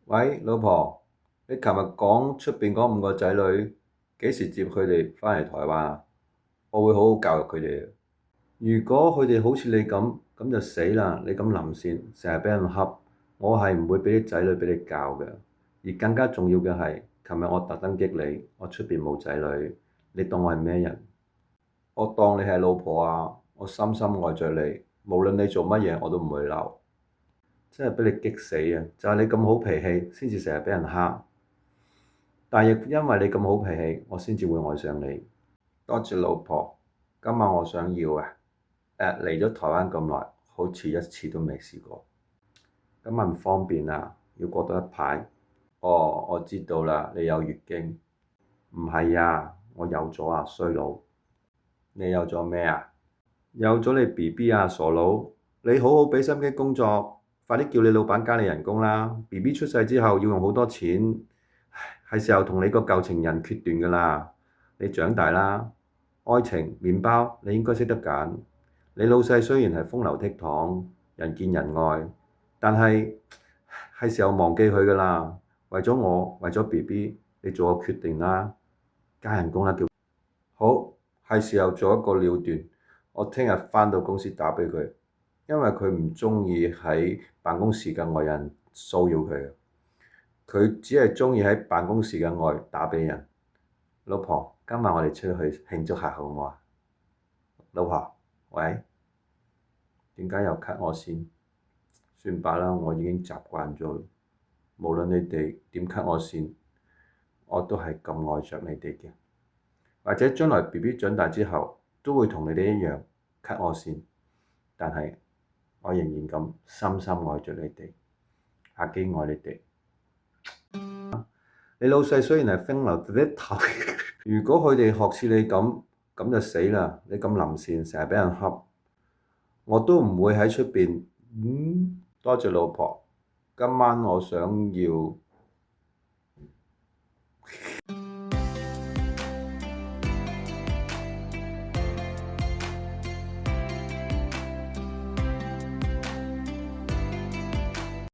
喂，老婆，你琴日講出邊嗰5個仔女幾時接佢哋返嚟台灣啊？我會好好教育佢哋。如果佢哋好似你咁，咁就死啦！你咁臨線，成日俾人恰，我係唔會俾啲仔女俾你教嘅。而更加重要嘅係，琴日我特登激你，我出邊冇仔女，你當我係咩人？我當你係老婆啊！我深深愛着你，無論你做乜嘢我都唔會嬲。真係俾你激死啊！就係你咁好脾氣，先至成日俾人蝦。但亦因為你咁好脾氣，我先至會愛上你。多謝老婆，今晚我想要啊！嚟咗台灣咁耐，好似一次都未試過。今晚唔方便啊，要過多一排。哦，我知道啦，你有月經。唔係啊，我有咗啊，衰佬。你有咗咩啊？有咗你 BB 啊，傻佬！你好好俾心機工作，快啲叫你老闆加你人工啦！BB 出世之後要用好多錢，係時候同你個舊情人決斷㗎啦。你長大啦，愛情麵包你應該識得揀。你老細雖然係風流倜儻、人見人愛，但係時候忘記佢㗎啦。為咗我，為咗 BB，你做個決定啦，加人工啦叫。好，係時候做一個了斷。我聽日返到公司打俾佢，因為佢唔鍾意喺辦公時間外有人騷擾佢。佢只係鍾意喺辦公時間外打俾人。老婆，今晚我哋出去慶祝下好唔好啊？老婆，喂，點解又 cut 我線？算罷啦，我已經習慣咗。無論你哋點 cut 我線，我都係咁愛着你哋嘅。或者將來 BB 長大之後，都會同你哋一樣 cut 我線，但係我仍然咁深深愛着你哋。阿基愛你哋。你老細雖然係風流倜儻，如果佢哋學似你咁，咁就死啦！你咁臨線，成日俾人恰，我都唔會喺出邊。多謝老婆，今晚我想要